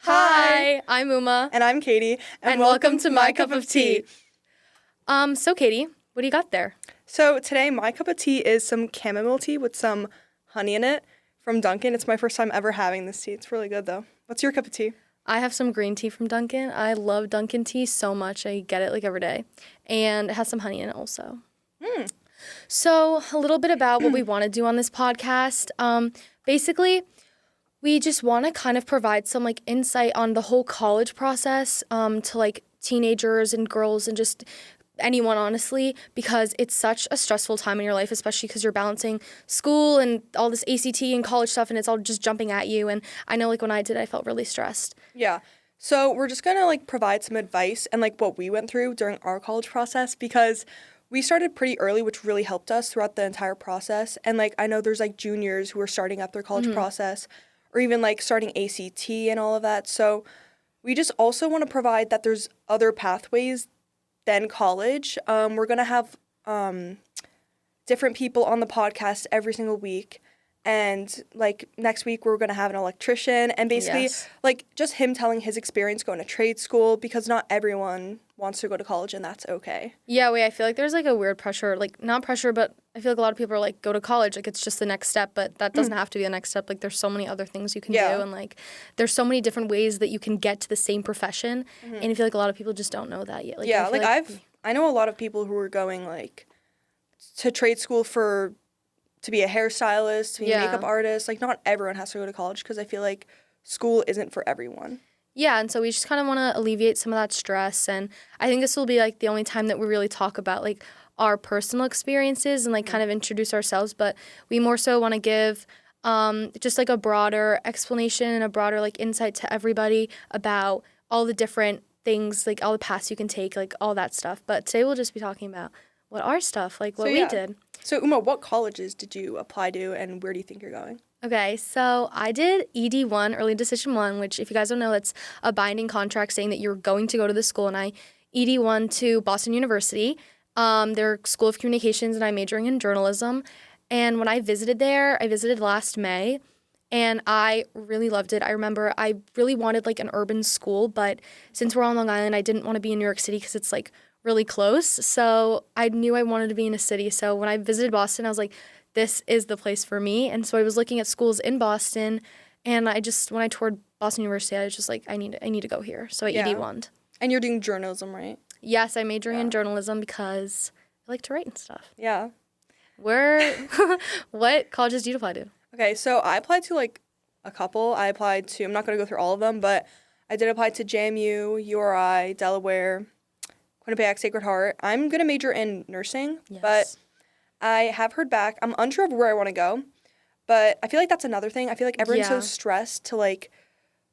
Hi, I'm Uma, And I'm Katie. and welcome to My Cup of Tea. So Katie, what do you got there? So today, my cup of tea is some chamomile tea with some honey in it from Dunkin'. It's my first time ever having this tea. It's really good, though. What's your cup of tea? I have some green tea from Dunkin'. I love Dunkin' tea so much. I get it like every day. And it has some honey in it also. So a little bit about what we want to do on this podcast. Basically, we just want to kind of provide some like insight on the whole college process to like teenagers and girls and just anyone honestly, because it's such a stressful time in your life, especially because you're balancing school and all this ACT and college stuff, and it's all just jumping at you. And I know like when I did, I felt really stressed. Yeah. So we're just going to like provide some advice and like what we went through during our college process because we started pretty early, which really helped us throughout the entire process. And like I know there's like juniors who are starting up their college process or even like starting ACT and all of that. So we just also want to provide that there's other pathways than college. We're going to have different people on the podcast every single week. And like next week, we're going to have an electrician and basically Yes. like just him telling his experience going to trade school because not everyone wants to go to college and that's okay. Yeah, I feel like there's like a weird pressure, like not pressure, but I feel like a lot of people are like, go to college, like it's just the next step, but that doesn't have to be the next step. Like there's so many other things you can Yeah. do, and like there's so many different ways that you can get to the same profession, and I feel like a lot of people just don't know that yet. Like, Yeah, I feel like I know a lot of people who are going like to trade school to be a hairstylist, to be a makeup artist. Like not everyone has to go to college because I feel like school isn't for everyone. Yeah, and so we just kind of want to alleviate some of that stress, and I think this will be like the only time that we really talk about like our personal experiences and like kind of introduce ourselves, but we more so want to give just like a broader explanation and a broader like insight to everybody about all the different things, like all the paths you can take, like all that stuff. But today we'll just be talking about what our stuff, like what we did. So Uma, what colleges did you apply to and where do you think you're going? Okay, so I did ED1, Early Decision 1, which if you guys don't know, that's a binding contract saying that you're going to go to the school, and I ED1 to Boston University. Their School of Communications, and I'm majoring in journalism. And when I visited there, I visited last May, and I really loved it. I remember I really wanted like an urban school, but since we're on Long Island, I didn't want to be in New York City because it's like really close. So I knew I wanted to be in a city. So when I visited Boston, I was like, this is the place for me. And so I was looking at schools in Boston, and when I toured Boston University, I was just like, I need to go here. So I ED1'd. And you're doing journalism, right? Yes, I'm majoring in journalism because I like to write and stuff. Yeah. What colleges do you apply to? Okay, so I applied to like a couple. I'm not going to go through all of them, but I did apply to JMU, URI, Delaware, Quinnipiac, Sacred Heart. I'm going to major in nursing, but I have heard back. I'm unsure of where I want to go, but I feel like that's another thing. I feel like everyone's so stressed to like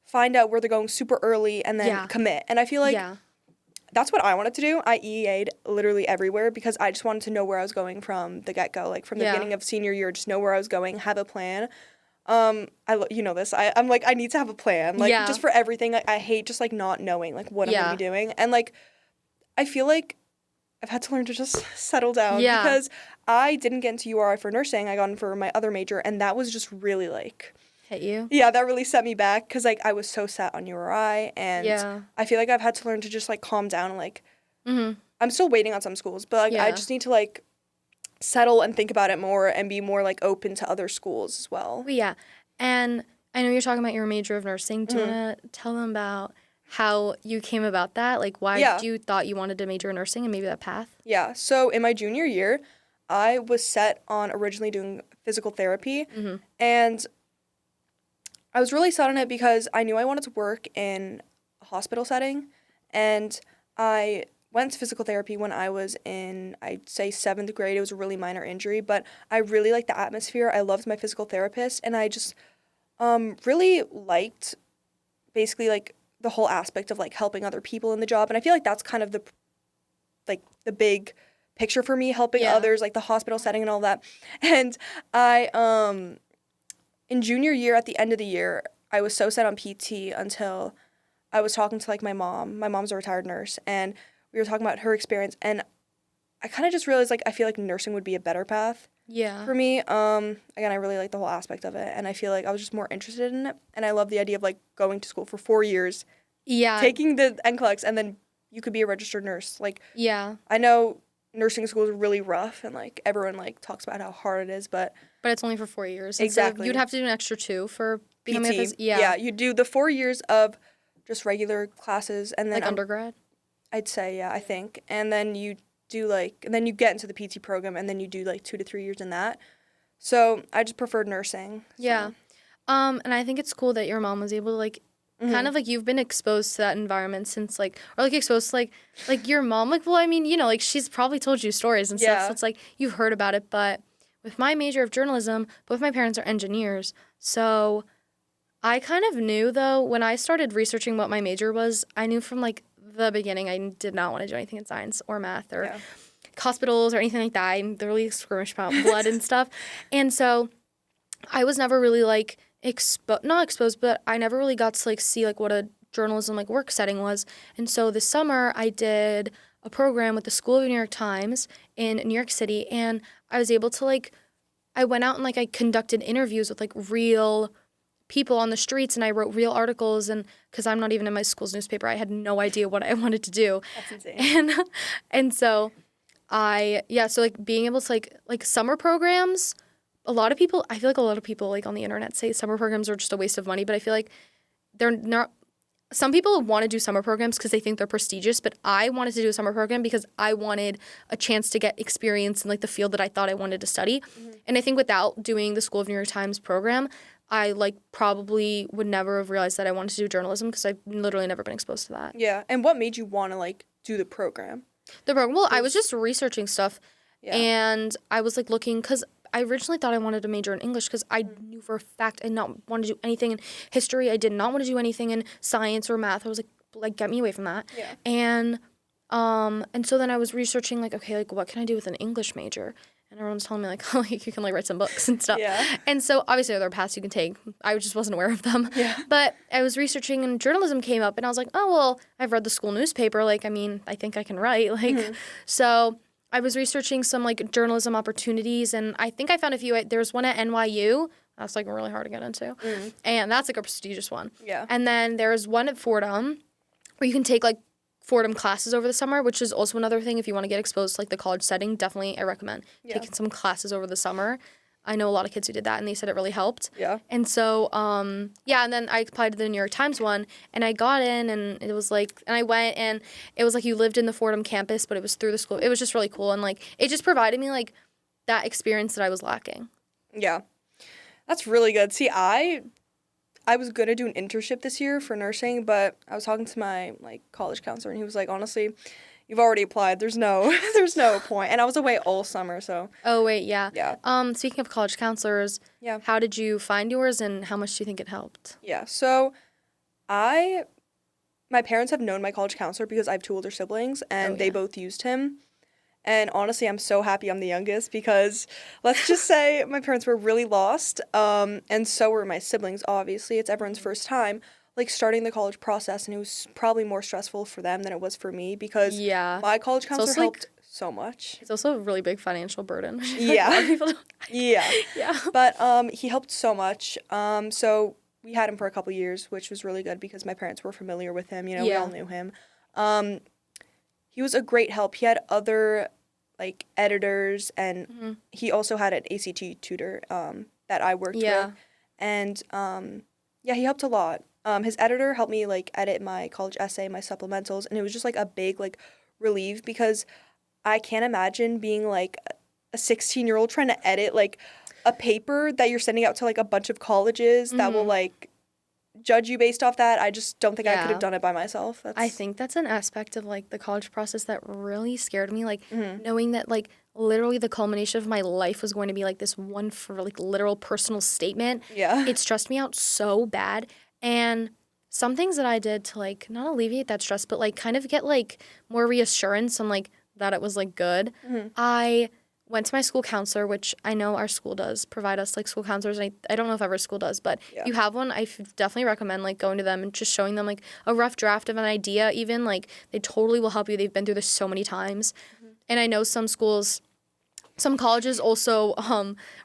find out where they're going super early and then commit. And I feel like that's what I wanted to do. I EA'd literally everywhere because I just wanted to know where I was going from the get-go, like from the beginning of senior year, just know where I was going, have a plan. You know this. I'm like, I need to have a plan, like just for everything. Like, I hate just like not knowing like what I'm gonna be doing, and like I feel like I've had to learn to just settle down because I didn't get into URI for nursing. I got in for my other major, and that was just really like hit you. Yeah, that really set me back because like I was so set on URI, and I feel like I've had to learn to just like calm down and like I'm still waiting on some schools, but like I just need to like settle and think about it more and be more like open to other schools as well. Yeah, and I know you're talking about your major of nursing. Do you want to tell them about how you came about that? Like why you thought you wanted to major in nursing and maybe that path? Yeah, so in my junior year, I was set on originally doing physical therapy, and I was really set on it because I knew I wanted to work in a hospital setting, and I went to physical therapy when I was in, I'd say, 7th grade. It was a really minor injury, but I really liked the atmosphere. I loved my physical therapist, and I just really liked basically like the whole aspect of like helping other people in the job, and I feel like that's kind of the big picture for me, helping others, like the hospital setting and all that. And I in junior year, at the end of the year, I was so set on PT until I was talking to like my mom. My mom's a retired nurse, and we were talking about her experience, and I kind of just realized like I feel like nursing would be a better path. Yeah. For me, again, I really like the whole aspect of it, and I feel like I was just more interested in it, and I love the idea of like going to school for 4 years, Yeah. taking the NCLEX, and then you could be a registered nurse. Like, Yeah. I know nursing school is really rough, and like everyone like talks about how hard it is, but But it's only for 4 years. exactly, You'd have to do an extra 2 for becoming a PT. physician. Yeah. Yeah, you do the 4 years of just regular classes, and then Like undergrad. I'd say, yeah, I think, and then you do like, and then you get into the PT program, and then you do like 2 to 3 years in that. So I just preferred nursing. So. Yeah. And I think it's cool that your mom was able to like kind of like you've been exposed to that environment since like or like exposed to like your mom like well I mean you know like she's probably told you stories and stuff Yeah. so it's like you've heard about it but with my major of journalism both my parents are engineers so I kind of knew though when I started researching what my major was I knew from like the beginning I did not want to do anything in science or math or Yeah. hospitals or anything like that. I'm really squirmish about blood and stuff. And so I was never really like not exposed, but I never really got to like see like what a journalism like work setting was. And so this summer I did a program with the School of New York Times in New York City and I was able to like I went out and like I conducted interviews with like real people on the streets and I wrote real articles and because I'm not even in my school's newspaper, I had no idea what I wanted to do. That's insane. And so so like being able to like summer programs, I feel like a lot of people like on the internet say summer programs are just a waste of money, but I feel like they're not. Some people want to do summer programs because they think they're prestigious, but I wanted to do a summer program because I wanted a chance to get experience in like the field that I thought I wanted to study. And I think without doing the School of New York Times program, I like probably would never have realized that I wanted to do journalism because I've literally never been exposed to that. Yeah. And what made you want to like do the program? The program, well, I was just researching stuff Yeah. and I was like looking because I originally thought I wanted to major in English because I knew for a fact I did not want to do anything in history. I did not want to do anything in science or math. I was like get me away from that. Yeah. And so then I was researching like, okay, like what can I do with an English major? And everyone's telling me like, oh, you can like write some books and stuff. Yeah. And so obviously there are paths you can take. I just wasn't aware of them. Yeah. But I was researching and journalism came up and I was like, oh, well, I've read the school newspaper. Like, I mean, I think I can write. Like, so I was researching some like journalism opportunities and I think I found a few. There's one at NYU. That's like really hard to get into. And that's like a prestigious one. Yeah. And then there's one at Fordham where you can take like Fordham classes over the summer, which is also another thing if you want to get exposed to like the college setting. Definitely, I recommend taking some classes over the summer. I know a lot of kids who did that, and they said it really helped. Yeah. And so, and then I applied to the New York Times one, and I got in, and it was like, and I went, and it was like you lived in the Fordham campus, but it was through the school. It was just really cool, and like it just provided me like that experience that I was lacking. Yeah. That's really good. See, I was going to do an internship this year for nursing, but I was talking to my like college counselor and he was like, honestly, you've already applied. There's no point. And I was away all summer, so. Oh wait, yeah. Yeah. Speaking of college counselors, Yeah. how did you find yours, and how much do you think it helped? Yeah. So my parents have known my college counselor because I have two older siblings and they both used him. And honestly, I'm so happy I'm the youngest because let's just say my parents were really lost. And so were my siblings, obviously. It's everyone's first time, like, starting the college process. And it was probably more stressful for them than it was for me because my college counselor also, helped so much. It's also a really big financial burden. Yeah. A lot of people don't- Yeah. Yeah. But he helped so much. So we had him for a couple years, which was really good because my parents were familiar with him. You know, we all knew him. He was a great help. He had other like editors and he also had an ACT tutor that I worked with. And he helped a lot. His editor helped me like edit my college essay, my supplementals, and it was just like a big like relief because I can't imagine being like a 16-year-old trying to edit like a paper that you're sending out to like a bunch of colleges that will like judge you based off that. I just don't think I could have done it by myself. I think that's an aspect of like the college process that really scared me, like knowing that like literally the culmination of my life was going to be like this one for like literal personal statement. Yeah. It stressed me out so bad. And some things that I did to like not alleviate that stress, but like kind of get like more reassurance on like that it was like good. I went to my school counselor, which I know our school does provide us like school counselors. And I don't know if every school does, but if you have one, I definitely recommend like going to them and just showing them like a rough draft of an idea. Even like they totally will help you. They've been through this so many times. And I know some schools Some colleges also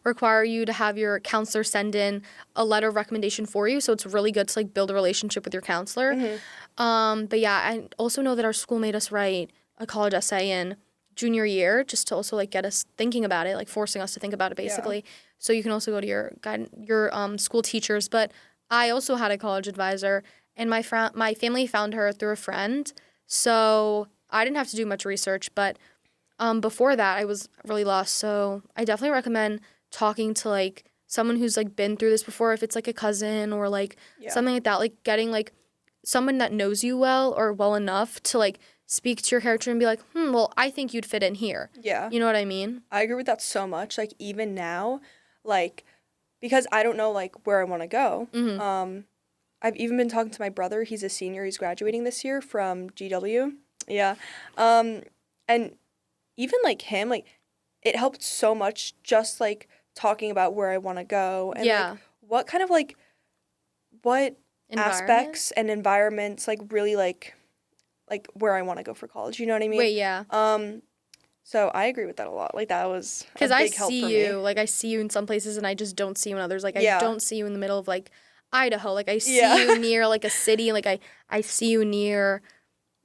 require you to have your counselor send in a letter of recommendation for you, so it's really good to like build a relationship with your counselor. But yeah, I also know that our school made us write a college essay in junior year just to also like get us thinking about it, like forcing us to think about it basically. So you can also go to your school teachers. But I also had a college advisor, and my family found her through a friend, so I didn't have to do much research, but. Before that, I was really lost. So I definitely recommend talking to like someone who's like been through this before, if it's like a cousin or like something like that, like getting like someone that knows you well or well enough to like speak to your character and be like, well, I think you'd fit in here. Yeah. You know what I mean? I agree with that so much. Like, even now, like, because I don't know, like, where I want to go. I've even been talking to my brother. He's a senior. He's graduating this year from GW. Yeah. And even, like, him, like, it helped so much just, like, talking about where I want to go. And, like, what kind of, like, what aspects and environments, like, really, like where I want to go for college. You know what I mean? Wait, yeah. So I agree with that a lot. Like, that was a Because I big help for see you, me. like, I see you in some places and I just don't see you in others. Like, I Yeah. don't see you in the middle of, like, Idaho. Like, I see Yeah. you near, like, a city. Like, I see you near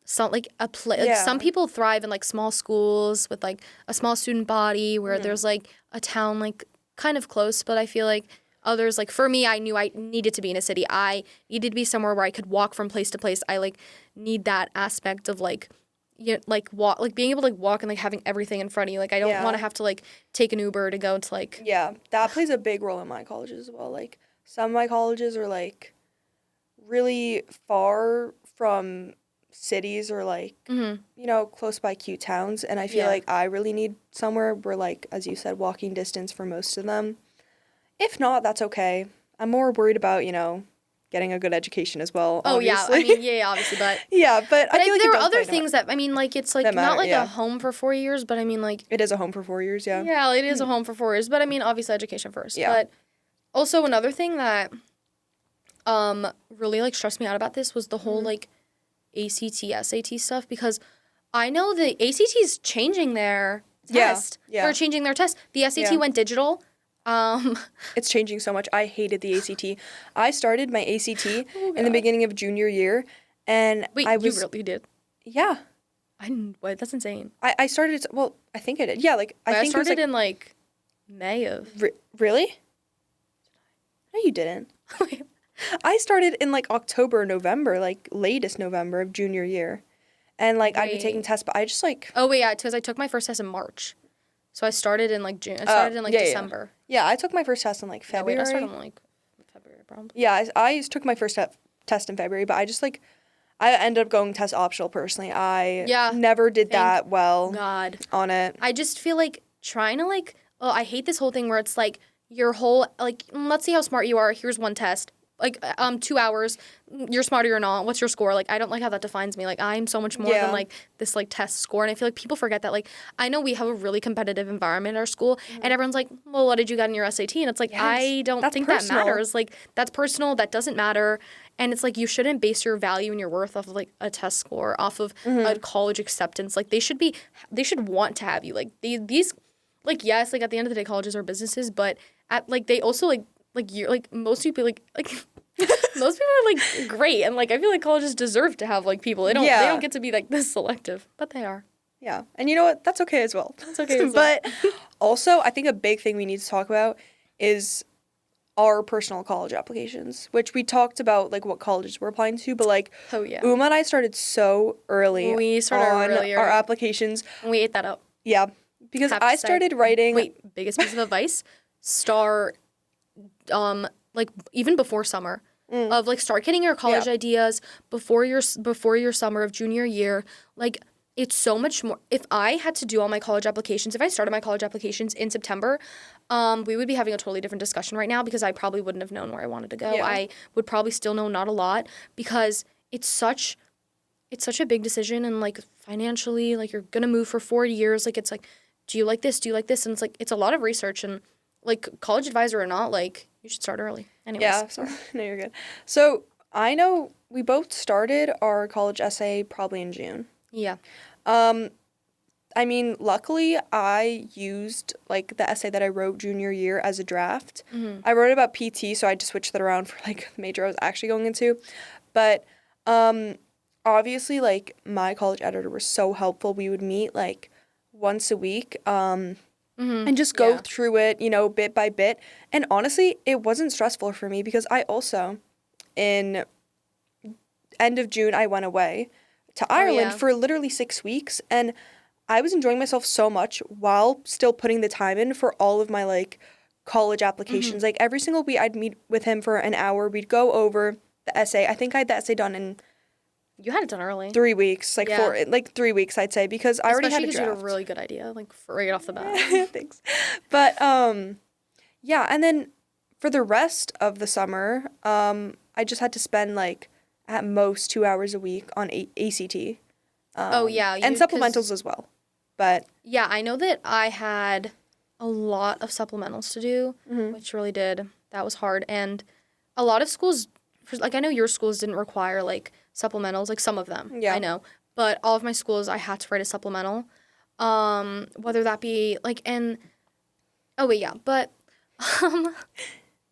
some, like, a place. Like, Yeah. some people thrive in, like, small schools with, like, a small student body where there's, like, a town, like, kind of close. But I feel like others, like, for me, I knew I needed to be in a city. I needed to be somewhere where I could walk from place to place. I, like, need that aspect of, like, like walk, like being able to like walk and like having everything in front of you. Like I don't want to have to like take an Uber to go to like. Yeah, that plays a big role in my colleges as well. Like, some of my colleges are like really far from cities or like you know, close by cute towns, and I feel like I really need somewhere where, like, as you said, walking distance for most of them. If not, that's okay. I'm more worried about, you know, getting a good education as well. Oh obviously. yeah, I mean yeah, obviously, but yeah, but I feel like there it were does other play things that I mean, like it's like that not matter, like yeah. a home for 4 years, but I mean like It is a home for 4 years. Yeah. yeah, it is a home for 4 years, but I mean obviously education first. Yeah. But also another thing that really like stressed me out about this was the whole like ACT SAT stuff, because I know the ACT is changing their test. Yeah. They're changing their test. The SAT went digital. It's changing so much. I hated the ACT. I started my ACT in the beginning of junior year, and Wait, I was you really did? yeah. What? That's insane. I started it. Well, I think I did. Yeah, like I think started it was in like May of. really. No, you didn't. I started in like October, November, like latest November of junior year, and like I'd be taking tests, but I just like Oh wait, yeah, because I took my first test in March, so I started in like June. I started in like December. Yeah, I took my first test in like Yeah, February. wait, I started in like February probably. Yeah, I took my first test in February, but I just like I ended up going test optional personally. I never did that well God. on it. I just feel like trying to like, oh, I hate this whole thing where it's like your whole like, let's see how smart you are. Here's one test. Like 2 hours, you're smarter or not. What's your score? Like I don't like how that defines me. Like I'm so much more than like this like test score. And I feel like people forget that. Like I know we have a really competitive environment at our school, and everyone's like, well, what did you get in your SAT? And it's like I don't think that matters. Like that's personal. That doesn't matter. And it's like you shouldn't base your value and your worth off of like a test score, off of a college acceptance. Like they should want to have you. Like these like yes, like at the end of the day, colleges are businesses, but at like they also like you're like most people like most people are like great, and like I feel like colleges deserve to have like people. They don't get to be like this selective, but they are. Yeah, and you know what? That's okay as well. That's okay as well. But also, I think a big thing we need to talk about is our personal college applications, which we talked about like what colleges we're applying to, but like Uma and I started so early. We started on earlier. Our applications. And we ate that up. Yeah, because I started writing. Wait, biggest piece of advice: start like even before summer. Of like start getting your college ideas before your summer of junior year. Like it's so much more. If I had to do all my college applications, if I started my college applications in September, we would be having a totally different discussion right now, because I probably wouldn't have known where I wanted to go. Yeah. I would probably still know not a lot, because it's such a big decision, and like financially, like you're gonna move for 4 years. Like it's like, do you like this? Do you like this? And it's like it's a lot of research, and like college advisor or not, like you should start early. Anyways, Yeah, sorry. No, you're good. So I know we both started our college essay probably in June. Yeah. I mean, luckily, I used like the essay that I wrote junior year as a draft. I wrote about PT, so I just switched that around for like the major I was actually going into. But obviously, like my college editor was so helpful. We would meet like once a week and just go Yeah. through it, you know, bit by bit. And honestly, it wasn't stressful for me because I also, in end of June, I went away to Ireland yeah. for literally 6 weeks, and I was enjoying myself so much while still putting the time in for all of my like college applications. Like every single week, I'd meet with him for an hour. We'd go over the essay. I think I had the essay done in You had it done early. 3 weeks, like Yeah. like 3 weeks, I'd say, because I already had Especially a because you had a draft. really good idea, like right off the bat. Thanks. But yeah, and then for the rest of the summer, I just had to spend like at most 2 hours a week on ACT. Oh, yeah, and you- 'cause- supplementals as well. But Yeah, I know that I had a lot of supplementals to do, which really did. That was hard. And a lot of schools, like I know your schools didn't require like supplementals, like some of them. Yeah. I know. But all of my schools, I had to write a supplemental. Whether that be like, and, oh wait, yeah.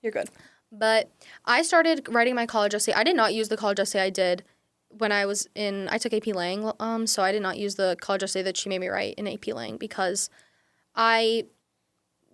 you're good. But I started writing my college essay. I did not use the college essay I did when I took AP Lang, so I did not use the college essay that she made me write in AP Lang because I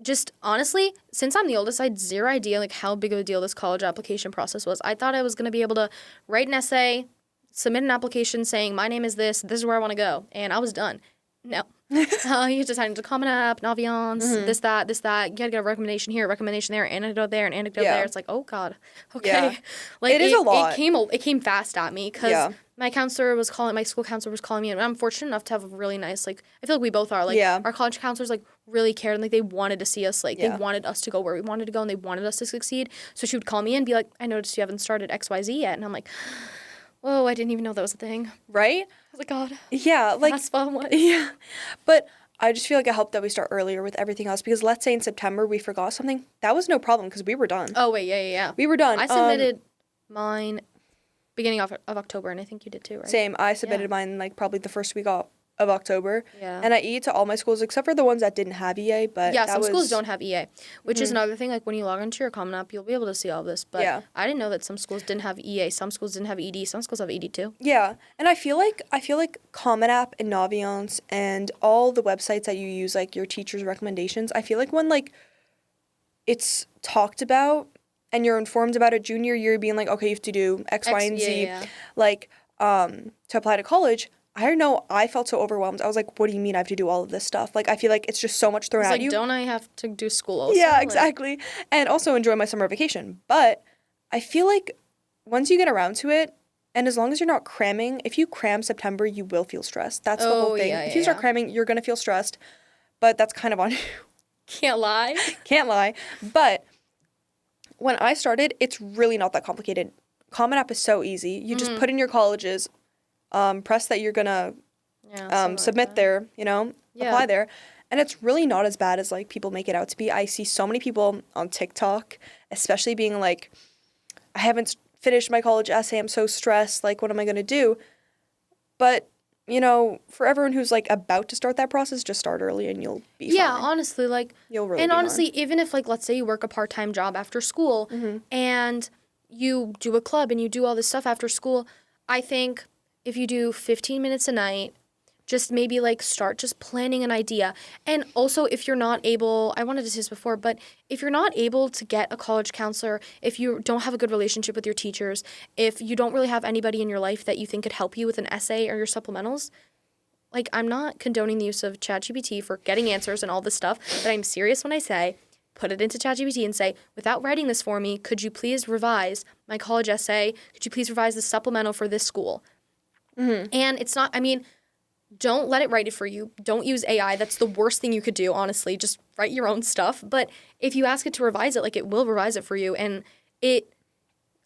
just honestly, since I'm the oldest, I had zero idea like how big of a deal this college application process was. I thought I was going to be able to write an essay, submit an application saying my name is this is where I want to go, and I was done. No. You have to sign into Common App, Naviance, this, that. You gotta get a recommendation here, a recommendation there, an anecdote there, an anecdote Yeah. there. It's like, oh God, okay. Yeah. Like It is a lot. It came fast at me because Yeah. my school counselor was calling me, and I'm fortunate enough to have a really nice, like, I feel like we both are. Like, Yeah. our college counselors like really cared, and like they wanted to see us, like Yeah. they wanted us to go where we wanted to go, and they wanted us to succeed. So she would call me and be like, I noticed you haven't started XYZ yet, and I'm like, whoa, I didn't even know that was a thing. Right? I was like, God, Yeah, like that's fun. What? yeah. But I just feel like it helped that we start earlier with everything else because let's say in September we forgot something, that was no problem because we were done. Oh wait, yeah. We were done. I submitted mine beginning of October, and I think you did too, right? Same. I submitted mine like probably the first week of October. Yeah. And I EA to all my schools except for the ones that didn't have EA. But Yeah, that some schools was- don't have EA, which is another thing. Like when you log into your Common App, you'll be able to see all this. But Yeah. I didn't know that some schools didn't have EA. Some schools didn't have ED. Some schools have ED too. Yeah, and I feel like Common App and Naviance and all the websites that you use, like your teacher's recommendations, I feel like when like it's talked about and you're informed about it junior year, being like, okay, you have to do X, Y, and Z, yeah. like to apply to college. I don't know. I felt so overwhelmed. I was like, what do you mean I have to do all of this stuff? Like, I feel like it's just so much thrown It's at like, you. don't I have to do school also? Yeah, Like, exactly. And also enjoy my summer vacation. But I feel like once you get around to it, and as long as you're not cramming, if you cram September, you will feel stressed. That's the whole Oh, thing. yeah, If yeah, you start yeah. cramming, you're going to feel stressed. But that's kind of on you. Can't lie. Can't lie. But when I started, it's really not that complicated. Common App is so easy. You just put in your colleges, press that you're going to Yeah. something like submit that. there, you know, Yeah. apply there. And it's really not as bad as like people make it out to be. I see so many people on TikTok, especially being like, I haven't finished my college essay. I'm so stressed. Like, what am I going to do? But, you know, for everyone who's like about to start that process, just start early and you'll be Yeah, fine. honestly, like, You'll really and be honestly, even if like let's say you work a part-time job after school Mm-hmm. and you do a club and you do all this stuff after school, I think if you do 15 minutes a night, just maybe like start just planning an idea. And also if you're not able, I wanted to say this before, but if you're not able to get a college counselor, if you don't have a good relationship with your teachers, if you don't really have anybody in your life that you think could help you with an essay or your supplementals, like, I'm not condoning the use of ChatGPT for getting answers and all this stuff, but I'm serious when I say put it into ChatGPT and say, without writing this for me, could you please revise my college essay? Could you please revise the supplemental for this school? And it's not, I mean, don't let it write it for you. Don't use AI. That's the worst thing you could do, honestly. Just write your own stuff. But if you ask it to revise it, like, it will revise it for you. And it,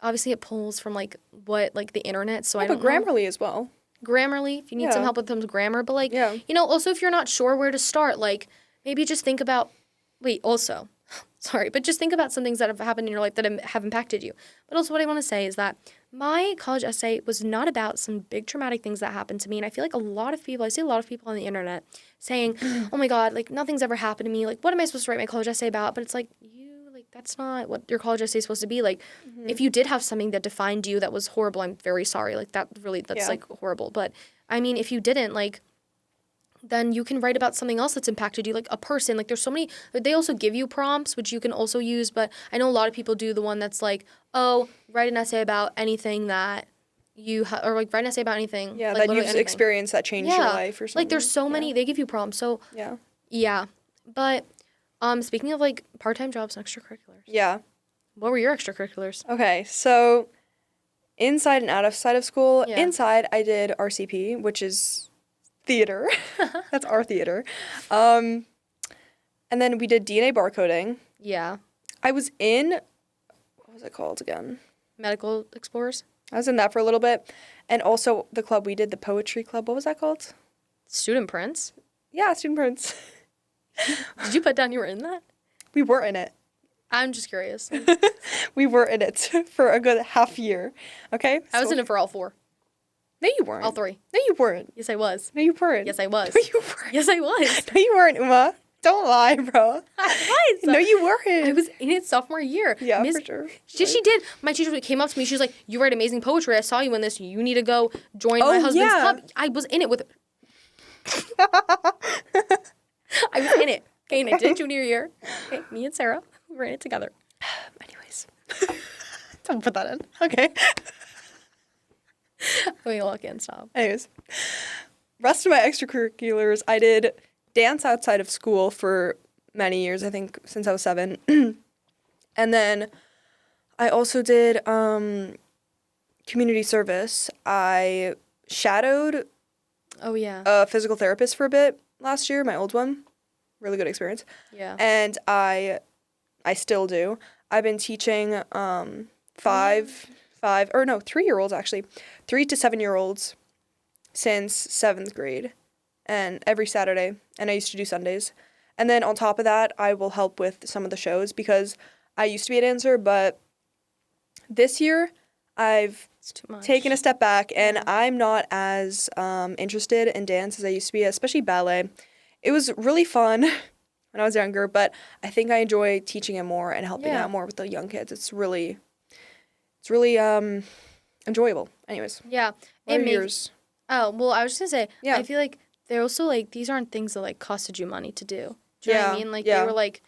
obviously, it pulls from, like, what, like, the internet. So I But don't know. Grammarly as well. Grammarly, if you need some Yeah. help with some grammar, but like, Yeah. you know, also if you're not sure where to start, like maybe just think about, wait, also, sorry, but just think about some things that have happened in your life that have impacted you. But also what I want to say is that my college essay was not about some big traumatic things that happened to me. And I feel like I see a lot of people on the internet saying, oh my God, like nothing's ever happened to me. Like, what am I supposed to write my college essay about? But it's like, that's not what your college essay is supposed to be. Like, if you did have something that defined you that was horrible, I'm very sorry. Like, that's like horrible. But I mean, if you didn't, like, then you can write about something else that's impacted you, like a person. Like, there's so many, they also give you prompts, which you can also use. But I know a lot of people do the one that's like, oh, write an essay about anything that or like write an essay about anything. Yeah, like, that you've anything. experienced that changed your life or something. Like, there's so many, they give you prompts. So, yeah. But speaking of like part-time jobs and extracurriculars. Yeah. What were your extracurriculars? Okay, so inside and outside of school, inside I did RCP, which is theater. That's our theater. And then we did DNA barcoding. Yeah. I was in, what was it called again? Medical Explorers. I was in that for a little bit. And also the club we did, the poetry club. What was that called? Student Prince. Yeah, Student Prince. Did you put down you were in that? We were in it. I'm just curious. We were in it for a good half year. Okay? I was in it for all 4. No, you weren't. All 3. No, you weren't. Yes, I was. No, you weren't. Yes, I was. No, you weren't. Yes, I was. No, you weren't, Uma. Don't lie, bro. I was. No, you weren't. I was in it sophomore year. Yeah, for sure. She did. My teacher came up to me. She was like, you write amazing poetry. I saw you in this. You need to go join my husband's club. I was in it with... I was in it. Okay, and I did junior year. Okay, me and Sarah, we were in it together. Anyways. Don't put that in. Okay. Wait, look in, stop. Anyways. Rest of my extracurriculars, I did dance outside of school for many years, I think since I was 7. And then I also did community service. I shadowed a physical therapist for a bit last year, my old one. Really good experience. Yeah. And I still do. I've been teaching 3-year-olds actually, 3 to 7-year-olds since 7th grade, and every Saturday, and I used to do Sundays. And then on top of that, I will help with some of the shows because I used to be a dancer, but this year I've taken a step back and I'm not as interested in dance as I used to be, especially ballet. It was really fun when I was younger, but I think I enjoy teaching it more and helping out more with the young kids. It's really enjoyable. Anyways. Yeah. What are yours? Oh, well, I was just gonna say, I feel like they're also like, these aren't things that like costed you money to do. Do you know what I mean? Like they were like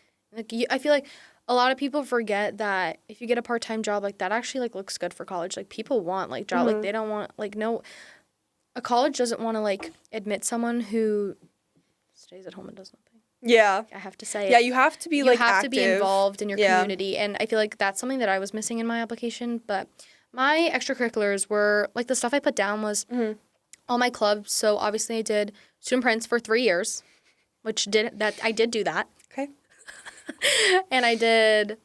I feel like a lot of people forget that if you get a part-time job, like that actually like looks good for college. Like people want like job, like they don't want like a college doesn't want to like admit someone who stays at home and does nothing. Yeah. I have to say Yeah, you have to be like active. You have to be involved in your community. And I feel like that's something that I was missing in my application. But my extracurriculars were like the stuff I put down was all my clubs. So obviously I did Student Prince for 3 years, I did do that. Okay. And I did,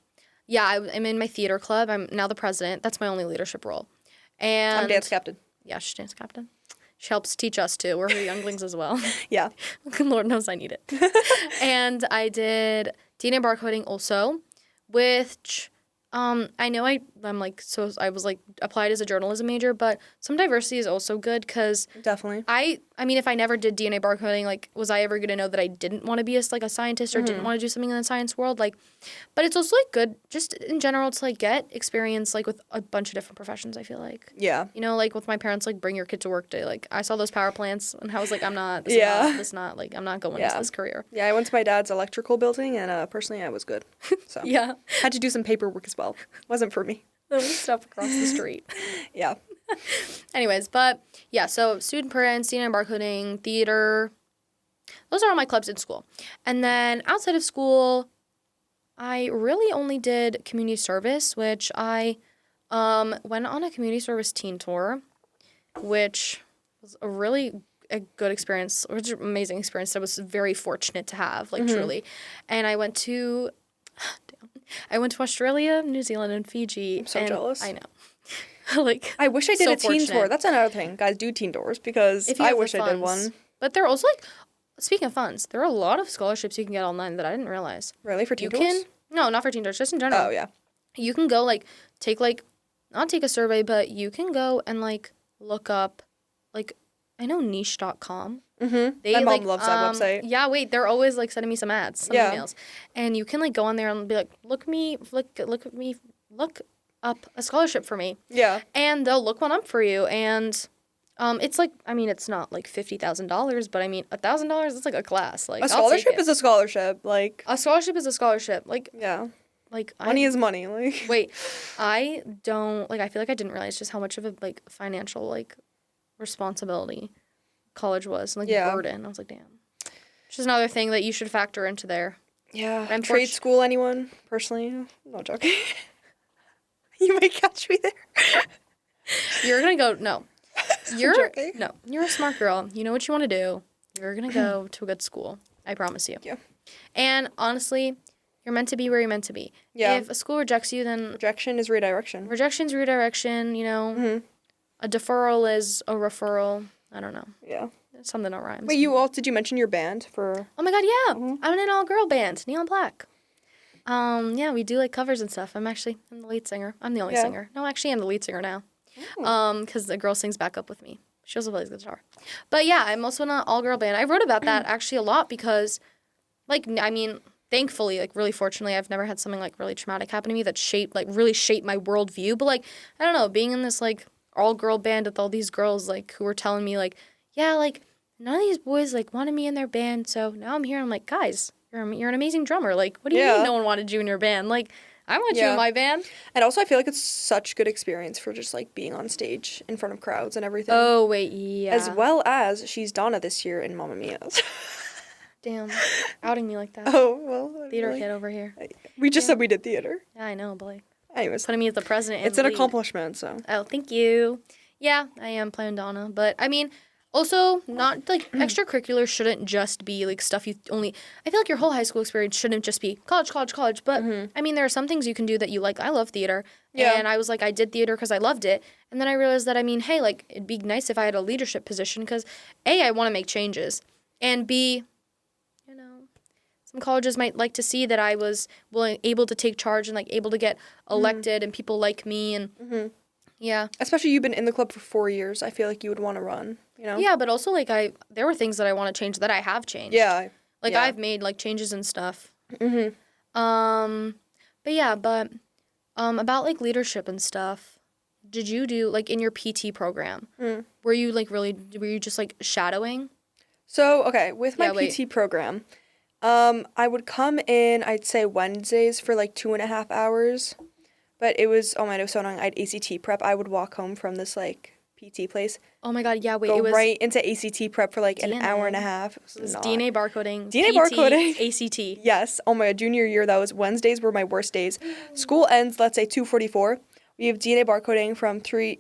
I'm in my theater club. I'm now the president. That's my only leadership role. And I'm dance captain. Yeah, she's dance captain. She helps teach us too. We're her younglings as well. Yeah. Lord knows I need it. And I did DNA barcoding also, which I know I'm like, so I was like applied as a journalism major, but some diversity is also good because definitely. I mean, if I never did DNA barcoding, like, was I ever going to know that I didn't want to be a scientist or didn't want to do something in the science world? Like, but it's also like good just in general to like get experience like with a bunch of different professions, I feel like. Yeah. You know, like with my parents, like bring your kid to work day. Like I saw those power plants and I was like, I'm not going into this career. Yeah, I went to my dad's electrical building and personally I was good. So yeah. Had to do some paperwork as well. Wasn't for me. The stuff across the street. Yeah. Anyways, but yeah, so Student Prince, DNA barcoding, theater. Those are all my clubs in school. And then outside of school, I really only did community service, which I went on a community service teen tour, which was a good experience, which was an amazing experience that I was very fortunate to have, like truly. And I went to Australia, New Zealand, and Fiji. I'm so jealous. I know. Like, I wish I did so a teen fortunate. tour. That's another thing. Guys, do teen tours because I wish I did one. But they're also like, speaking of funds, there are a lot of scholarships you can get online that I didn't realize. Really? For teen tours? No, not for teen church, just in general. Oh, yeah. You can go, like, not take a survey, but you can go and, like, look up, like, I know niche.com. Mm-hmm. My mom loves that website. Yeah, wait, they're always, like, sending me some ads, some Yeah. emails. And you can, like, go on there and be like, look up a scholarship for me. Yeah. And they'll look one up for you. And it's, like, I mean, it's not, like, $50,000, but, I mean, $1,000, it's, like, a class. Like, A scholarship is a scholarship. Like, a scholarship is a scholarship. Like, yeah. money is money. Like, wait, I don't, like, I feel like I didn't realize just how much of a, like, financial, like, responsibility college was, like, Yeah. burden. I was like, damn. Just another thing that you should factor into there. yeah. I'm Trade school, anyone? Personally, no joking. You might catch me there. You're gonna go, no. You're, joking. no, you're a smart girl. You know what you want to do. You're gonna go to a good school. I promise you. Yeah. And honestly, you're meant to be where you're meant to be. Yeah. If a school rejects you, then Rejection is redirection. rejection's redirection, you know. Mm-hmm. A deferral is a referral. I don't know. Yeah. It's something that rhymes. Wait, did you mention your band for? Oh my god, yeah. Mhm. I'm in an all-girl band, Neon Black. Yeah, we do like covers and stuff. I'm the lead singer. I'm the only Yeah. singer. No, actually, I'm the lead singer now. Oh. Because the girl sings back up with me. She also plays guitar. But yeah, I'm also in an all-girl band. I wrote about that actually a lot because, like, I mean, thankfully, like, really fortunately, I've never had something, like, really traumatic happen to me that really shaped my worldview. But, like, I don't know, being in this, like, all-girl band with all these girls, like, who were telling me, like, yeah, like, none of these boys, like, wanted me in their band, so now I'm here and I'm like, guys, you're an amazing drummer. Like, what do you Yeah. mean no one wanted you in your band? Like, I want you Yeah. in my band. And also, I feel like it's such good experience for just like being on stage in front of crowds and everything. Oh, wait, yeah. As well as she's Donna this year in Mamma Mia's. Damn, outing me like that. Oh well. Theater really? kid over here. We just said we did theater. Yeah, I know, but, like, Anyways, putting me as the president. it's and an lead. accomplishment. So. Oh, thank you. Yeah, I am playing Donna. But, I mean, also, not, like, extracurriculars shouldn't just be, like, stuff you only... I feel like your whole high school experience shouldn't just be college. But, I mean, there are some things you can do that you like. I love theater. Yeah. And I was like, I did theater because I loved it. And then I realized that, I mean, hey, like, it'd be nice if I had a leadership position because, A, I want to make changes. And, B, you know, some colleges might like to see that I was able to take charge and, like, able to get elected and people like me and... Yeah. Especially you've been in the club for 4 years. I feel like you would want to run. You know. Yeah, but also, like, there were things that I want to change that I have changed. Yeah. Like, yeah. I've made, like, changes and stuff. Mhm. But yeah, about, like, leadership and stuff, did you do, like, in your PT program, were you, like, were you just, like, shadowing? So okay, with my Yeah, wait. PT program, I would come in. I'd say Wednesdays for like 2.5 hours. But it was, oh man, it was so annoying. I had ACT prep. I would walk home from this, like, PT place, Oh my god, yeah, wait, go it was right into ACT prep for, like, an DNA. hour and a half. It was not- DNA barcoding, DNA PT, barcoding. ACT. Yes. Oh my god, junior year, that was Wednesdays were my worst days. School ends, let's say 2:44. We have DNA barcoding from 3:15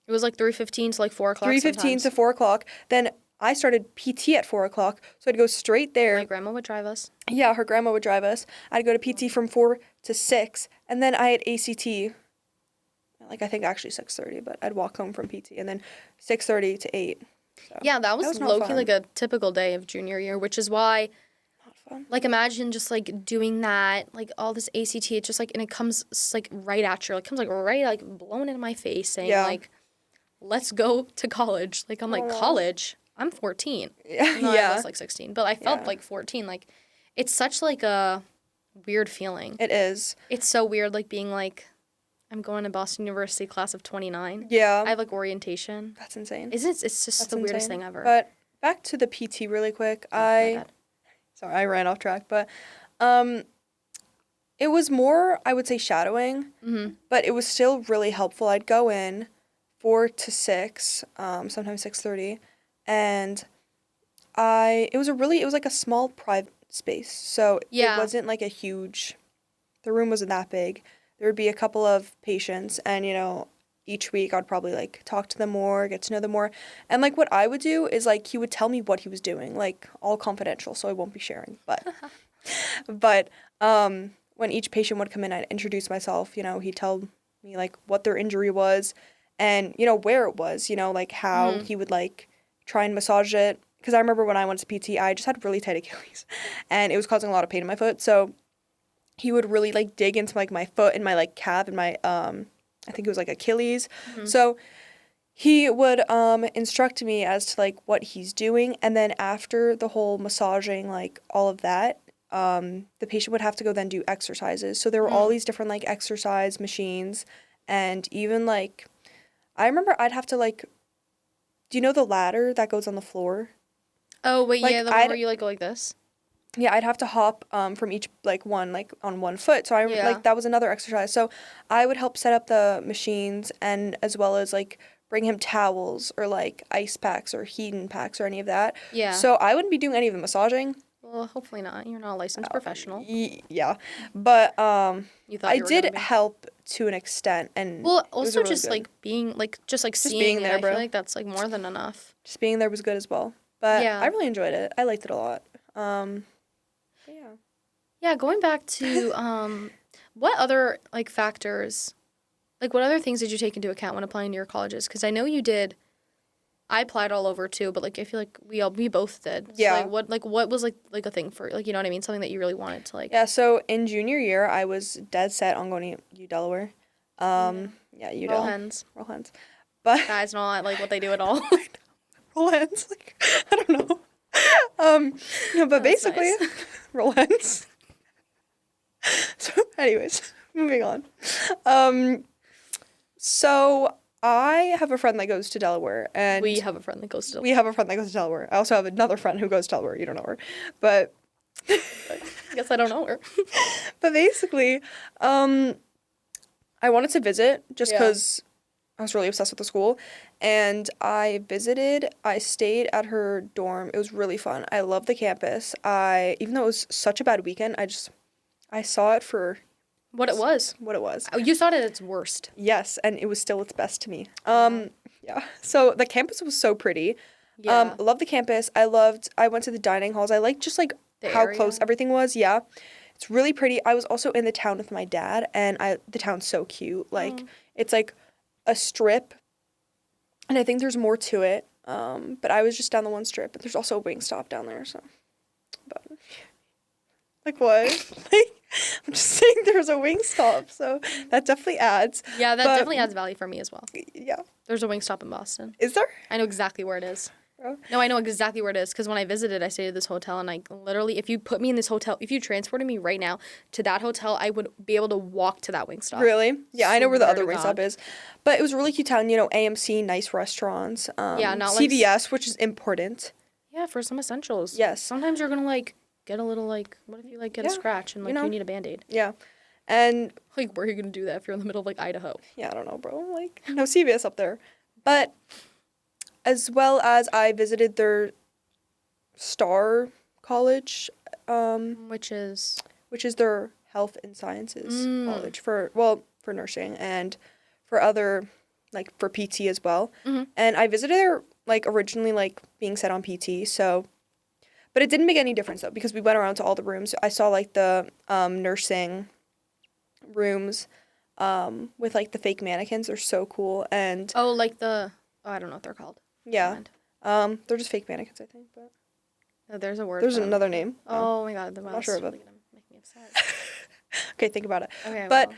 It was, like, 3:15 to, like, 4 o'clock to 4 o'clock. Then I started PT at 4 o'clock, so I'd go straight there. My grandma would drive us. Yeah, her grandma would drive us. I'd go to PT from 4 to 6, and then I had ACT. Like, I think actually 6:30, but I'd walk home from PT, and then 6:30 to 8. So, Yeah, that was not low-key, fun. like, a typical day of junior year, which is why... Not fun. Like, imagine just, like, doing that, like, all this ACT, it just, like, and it comes, like, right at you. Like, comes, like, right, like, blown in my face saying, Yeah. like, let's go to college. Like, I'm like, Aw. college? I'm 14. Yeah. No, yeah. I was, like, 16. But I felt, Yeah. like, 14. Like, it's such, like, a weird feeling. It is. It's so weird, like, being, like, I'm going to Boston University class of 29. Yeah. I have, like, orientation. That's insane. Isn't it? It's just That's the weirdest insane. thing ever. But back to the PT really quick. My bad. Sorry, I ran off track, but it was more, I would say, shadowing, but it was still really helpful. I'd go in 4 to 6, sometimes 6:30, and it was like a small private space, so Yeah. it wasn't like the room wasn't that big. There would be a couple of patients, and, you know, each week I'd probably, like, talk to them more, get to know them more. And, like, what I would do is, like, he would tell me what he was doing, like, all confidential, so I won't be sharing. But when each patient would come in, I'd introduce myself, you know, he'd tell me, like, what their injury was and, you know, where it was, you know, like, how he would, like, try and massage it. Because I remember when I went to PT, I just had really tight Achilles, and it was causing a lot of pain in my foot. So he would really like dig into like my foot and my like calf and my I think it was like Achilles. So he would instruct me as to like what he's doing, and then after the whole massaging, like all of that, the patient would have to go then do exercises. So there were all these different like exercise machines, and even like I remember I'd have to like, do you know the ladder that goes on the floor? Oh wait, Like, yeah, the one where you like go like this. Yeah, I'd have to hop from each like one like on one foot. So I Yeah. like that was another exercise. So I would help set up the machines and as well as like bring him towels or like ice packs or heating packs or any of that. Yeah. So I wouldn't be doing any of the massaging. Well, hopefully not. You're not a licensed professional. Yeah. But You thought I you were gonna did be. help to an extent and Well, it was also really just good. like being like just seeing being it, there, I bro. feel like that's like more than enough. Just being there was good as well. But Yeah. I really enjoyed it. I liked it a lot. But yeah. Yeah, going back to what other like factors, like what other things did you take into account when applying to your colleges? Because I know you did. I applied all over too, but like I feel like we both did. Yeah. So, like what was like a thing for like, you know what I mean? Something that you really wanted to like. Yeah, so in junior year, I was dead set on going to U Delaware. Yeah, U Roll Del. hens. Roll hands. But Guys not like what they do at all. roll hands, like I don't know. No, but That's basically, nice. roll hands. So, anyways, moving on. So I have a friend that goes to Delaware, and We have a friend that goes to. we have a friend that goes to Delaware. I also have another friend who goes to Delaware. You don't know her, but I guess I don't know her. but basically, I wanted to visit just Yeah. because I was really obsessed with the school, and I visited. I stayed at her dorm. It was really fun. I love the campus. Even though it was such a bad weekend, I saw it for What it was. what it was. Oh, you saw it at its worst. Yes, and it was still its best to me. Yeah. So the campus was so pretty. Yeah. Loved the campus. I went to the dining halls. I liked just like The how area? close everything was. Yeah. It's really pretty. I was also in the town with my dad, and the town's so cute. Like it's like a strip, and I think there's more to it. But I was just down the one strip, but there's also a Wingstop down there. So, but like what? Like I'm just saying there's a Wingstop, so that definitely adds. Yeah, that But- definitely adds value for me as well. Yeah. There's a Wingstop in Boston. Is there? I know exactly where it is. Oh. No, I know exactly where it is because when I visited, I stayed at this hotel, and I literally, if you put me in this hotel, if you transported me right now to that hotel, I would be able to walk to that Wingstop. Really? Yeah, I know where the Swear other to Wingstop God. is. But it was a really cute town, AMC, nice restaurants. Yeah, not like CVS, which is important. Yeah, for some essentials. Yes. Sometimes you're gonna like get a little like, what if you like get a Yeah, scratch and like you know. you need a Band-Aid? Yeah. And Like, where are you gonna do that if you're in the middle of like Idaho? yeah, I don't know, bro. Like, no CVS up there. But as well as I visited their Star College, Which is which is their health and sciences Mm. college for nursing and for other like for PT as well. Mhm. And I visited there like originally like being set on PT, so but it didn't make any difference though because we went around to all the rooms. I saw like the nursing rooms with like the fake mannequins. They're so cool and like the I don't know what they're called. Never yeah. mind. They're just fake mannequins, I think, but No, there's a word. there's for them. another name. Oh my god, the mouse sure is of it. really gonna make me upset. Okay, think about it. Okay, But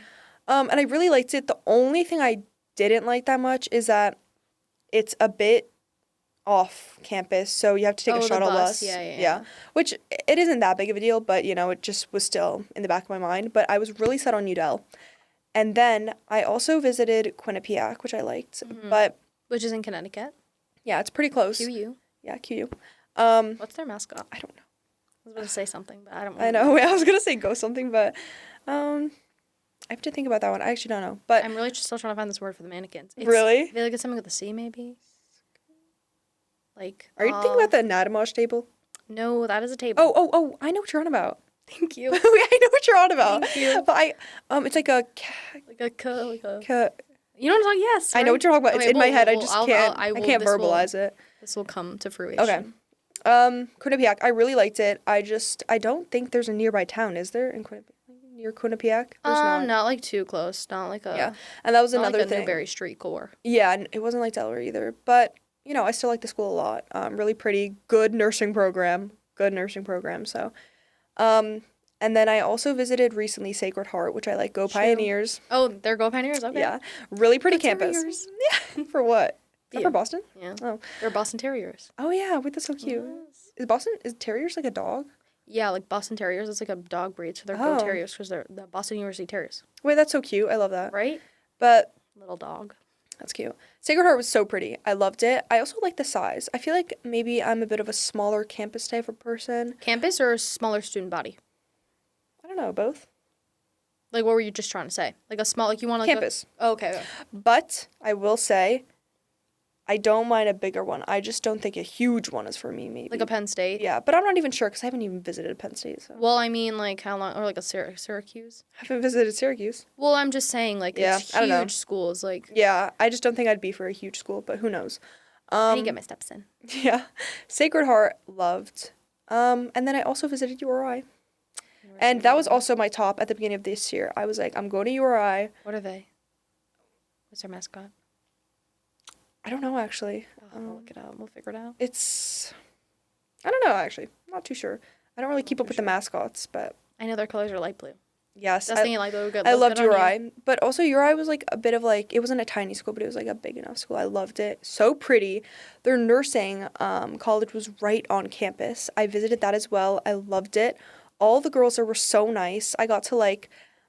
well. and I really liked it. The only thing I didn't like that much is that it's a bit off campus, so you have to take Oh, a the shuttle bus. bus. Yeah. Which it isn't that big of a deal, but it just was still in the back of my mind. But I was really set on UDEL. And then I also visited Quinnipiac, which I liked. Mm-hmm. But Which is in Connecticut. yeah, it's pretty close. QU. Yeah, QU. What's their mascot? I don't know. I was going to say something, but I don't I remember. know. I was gonna say go something, but I have to think about that one. I actually don't know. But I'm really just still trying to find this word for the mannequins. Really? I feel like it's something with a C, maybe. Like. are you thinking about the anatomage table? No, that is a table. Oh! I know what you're on about. thank you. I know what you're on about. Thank you. But it's like a like a. ca- You know what I'm talking? Yes. I know what you're talking about. It's Okay, in my well, head. I well, just I'll- can't. I I will- can't this will- verbalize it. This will come to fruition. Okay. Quinnipiac. I really liked it. I don't think there's a nearby town. Is there in Quinnipiac? Near Quinnipiac? There's Not like too close. Not like a. Yeah. And that was Not another like a thing. Newberry Street core. Yeah, and it wasn't like Delaware either. But I still like the school a lot. Really pretty, good nursing program. So, and And then I also visited recently Sacred Heart, which I like. Go Pioneers. Oh, they're Go Pioneers? Okay. Yeah. Really pretty Go campus. Terriers. Yeah. For what? Is that Yeah. for Boston? Yeah. Oh. They're Boston Terriers. Oh, yeah. Wait, that's so cute. Yes. Is Terriers like a dog? Yeah, like Boston Terriers. It's like a dog breed, so they're Oh. Go Terriers because they're the Boston University Terriers, Wait, that's so cute. I love that. right? But Little dog. that's cute. Sacred Heart was so pretty. I loved it. I also like the size. I feel like maybe I'm a bit of a smaller campus type of person. Campus or smaller student body? I don't know, both. Like, what were you just trying to say? Like a small, like you want like Campus. Oh, okay. But I will say, I don't mind a bigger one. I just don't think a huge one is for me, maybe. Like a Penn State. Yeah, but I'm not even sure because I haven't even visited Penn State. So. Well, I mean, like how long, or like a Syracuse. I haven't visited Syracuse. Well, I'm just saying, like Yeah, it's I don't know. huge schools. Like Yeah, I just don't think I'd be for a huge school, but who knows? I need to get my steps in. Yeah, Sacred Heart loved. And then I also visited URI. And that was also my top at the beginning of this year. I was like, I'm going to URI. What are they? What's their mascot? I don't know, actually. We'll look it up. We'll figure it out. It's, I don't know, actually. I'm not too sure. I don't really keep up with the mascots, but I know their colors are light blue. yes. That's thinking light blue. Good. I Look loved good on you. URI. But also URI was like a bit of like, it wasn't a tiny school, but it was like a big enough school. I loved it. So pretty. Their nursing college was right on campus. I visited that as well. I loved it. All the girls there were so nice. I got to like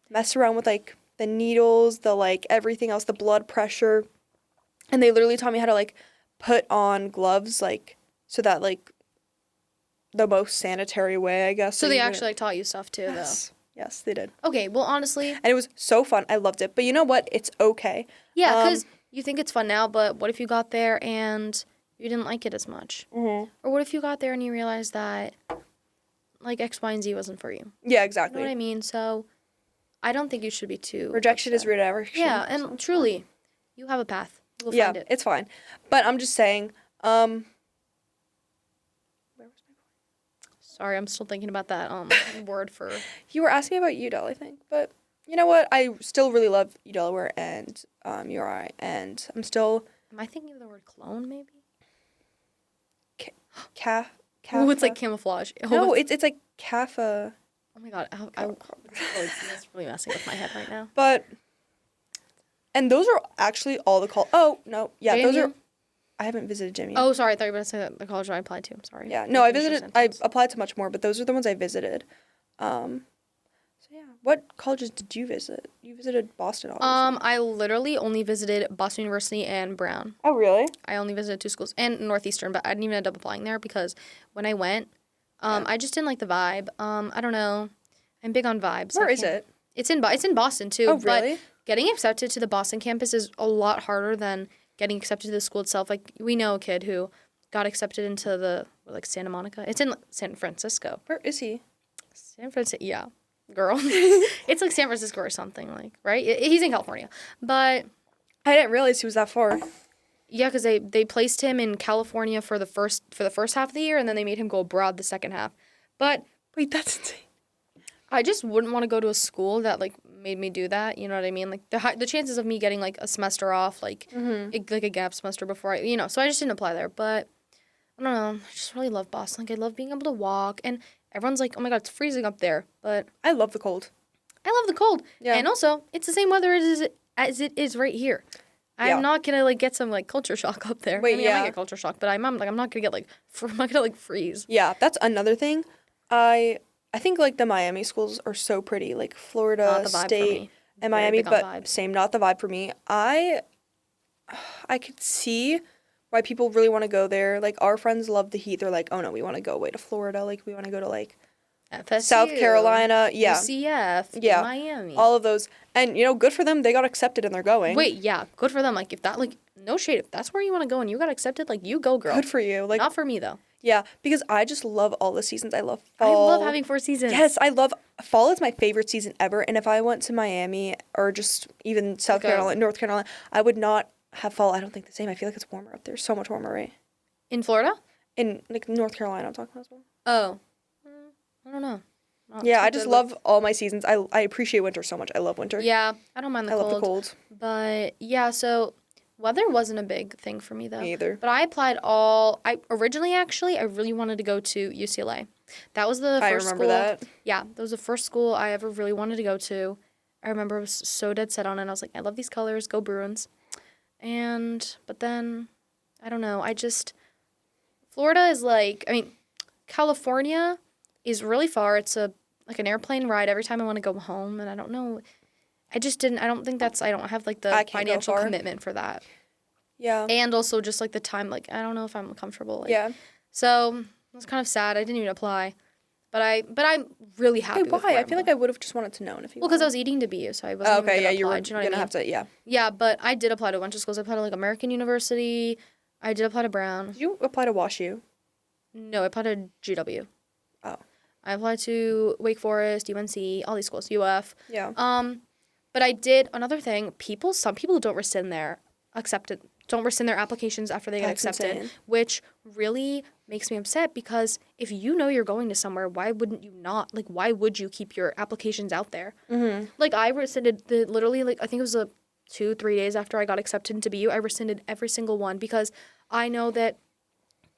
mess around with like the needles, the like everything else, the blood pressure. And they literally taught me how to like put on gloves like so that like the most sanitary way, I guess. So you they wouldn't- actually like taught you stuff too, Yes. Yes, they did. though. Okay. Well, honestly, And it was so fun. I loved it. But you know what? It's okay. yeah, Um, because you think it's fun now, but what if you got there and you didn't like it as much? Mm-hmm. Or what if you got there and you realized that like X, Y, and Z wasn't for you? Yeah, You exactly. know what I mean? So I don't think you should be too Rejection is upset. redirection. Yeah, and truly, you have a path. You will yeah, find it. it's fine. But I'm just saying, where was my point? Sorry, I'm still thinking about that word for. You were asking about UDEL, I think. But you know what? I still really love UDelaware and URI, and I'm still Am I thinking of the word clone? Maybe. Oh, It's like camouflage. no, it's like CAFA. Oh my god, it's really messing with my head right now. But and those are actually all the call. Oh no, yeah, those are. JMU? I haven't visited Jimmy. Oh, sorry, I thought you were gonna say that the college I applied to. I'm sorry. Yeah, no, I Finish your visited. I sentence. applied to much more, but those are the ones I visited. So yeah, what colleges did you visit? You visited Boston, obviously. I literally only visited Boston University and Brown. Oh really? I only visited two schools and Northeastern, but I didn't even end up applying there because when I went, I just didn't like the vibe. I don't know. I'm big on vibes. Where is it? It's in Boston too. Oh really? But getting accepted to the Boston campus is a lot harder than getting accepted to the school itself. Like we know a kid who got accepted into the like Santa Monica. It's in San Francisco. Where is he? San Francisco, yeah, girl. It's like San Francisco or something, like right. He's in California, but I didn't realize he was that far. yeah, because they placed him in California for the first half of the year, and then they made him go abroad the second half. But Wait, that's insane. I just wouldn't want to go to a school that like made me do that. You know what I mean? Like the chances of me getting like a semester off, like like a gap semester before I, so I just didn't apply there. But I don't know. I just really love Boston. Like I love being able to walk, and everyone's like, "Oh my god, it's freezing up there," but I love the cold. I love the cold. Yeah. And also, it's the same weather as it is right here. Yeah. I'm not gonna like get some like culture shock up there. Wait, I yeah. might get culture shock, but I'm not gonna get like I'm not gonna like freeze. Yeah, that's another thing. I think like the Miami schools are so pretty, like Florida Not the vibe for State me. and Very Miami, big on but vibes. same, not the vibe for me. I could see why people really want to go there. Like our friends love the heat. They're like, oh no, we want to go away to Florida. Like we want to go to like FSU, South Carolina. Yeah, UCF, Yeah. Miami. all of those. And good for them. They got accepted and they're going. Wait, yeah, good for them. Like if that like no shade, if that's where you want to go and you got accepted, like you go, girl. Good for you. Like Not for me though. yeah, because I just love all the seasons. I love I fall. love having 4 seasons. Yes, I love fall is my favorite season ever. And if I went to Miami or just even South Okay. Carolina, North Carolina, I would not have fall. I don't think the same. I feel like it's warmer up there. So much warmer, right? In Florida? In like North Carolina, I'm talking about as well. Oh, I don't know. Not Yeah, too I just good love all my seasons. I appreciate winter so much. I love winter. Yeah, I don't mind the I cold. love the cold. But yeah, so Weather wasn't a big thing for me though. Me either. But I applied I originally actually I really wanted to go to UCLA. That was the I first remember school. that. Yeah, that was the first school I ever really wanted to go to. I remember I was so dead set on it. I was like, I love these colors, go Bruins. But then I don't know. Florida is like, I mean, California is really far. It's like an airplane ride every time I want to go home, and I don't know. I don't have like I the can't go financial far. commitment for that. Yeah. And also just like the time, like I don't know if I'm comfortable. Like, Yeah. So it's kind of sad. I didn't even apply, but I'm really happy. Wait, with why? where I I'm feel like going. I would have just wanted to know if you. Well, because I wanted. was eating to BU, so I wasn't Okay, even yeah, gonna you apply. were Do you know what gonna I mean? have to. Yeah. Yeah, but I did apply to a bunch of schools. I applied to like American University. I did apply to Brown. Did you apply to WashU? No, I applied to GW. Oh. I applied to Wake Forest, UNC, all these schools, UF. Yeah. But I did another thing. Some people don't rescind their applications after they get That's accepted, insane. which really makes me upset because if you know you're going to somewhere, why wouldn't you not? Like, why would you keep your applications out there? Mm-hmm. Like, I rescinded literally, like, I think it was 2-3 days after I got accepted into BU, I rescinded every single one because I know that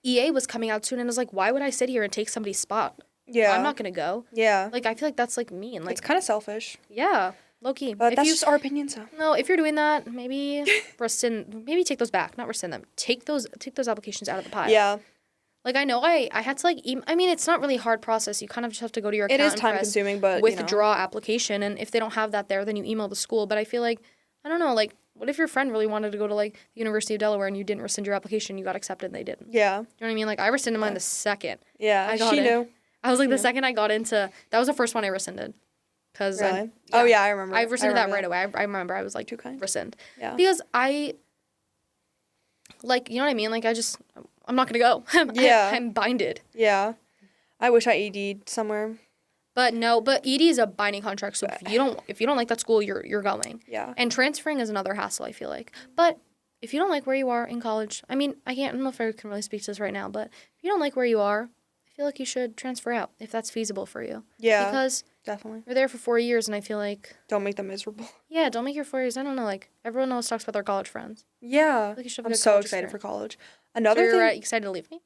EA was coming out soon and I was like, why would I sit here and take somebody's spot? Yeah. I'm not going to go. Yeah. Like, I feel like that's, like, mean. Like, It's kind of selfish, yeah, low-key. but that's just our opinion. So. No, if you're doing that, maybe maybe take those back, not rescind them. Take those applications out of the pile. Yeah. Like, I know I had to, like, I mean, it's not really a hard process. You kind of just have to go to your account It is and time press consuming, but withdraw application, and if they don't have that there, then you email the school. But I feel like, I don't know, like, what if your friend really wanted to go to, like, the University of Delaware and you didn't rescind your application, you got accepted and they didn't? Yeah. You know what I mean? Like, I rescinded mine the second. Yeah. I got she it. knew. I was like, the second I got into, that was the first one I rescinded. Because Really? Oh yeah, I remember. I rescinded that remember right away. I remember I was like, Too kind. rescind. Yeah. Because like, you know what I mean? Like, I'm not going to go. Yeah. I'm binded. Yeah. I wish I ED'd somewhere. But ED is a binding contract, so if you don't like that school, you're going. Yeah. And transferring is another hassle, I feel like. But if you don't like where you are in college, I mean, I don't know if I can really speak to this right now, but if you don't like where you are, I feel like you should transfer out if that's feasible for you. Yeah. Because Definitely. you're there for 4 years, and I feel like, Don't make them miserable. yeah, don't make your 4 years. I don't know, like, everyone always talks about their college friends. Yeah. Like, you should have a I'm good so college excited experience. for college. So Another you're thing. excited to leave me?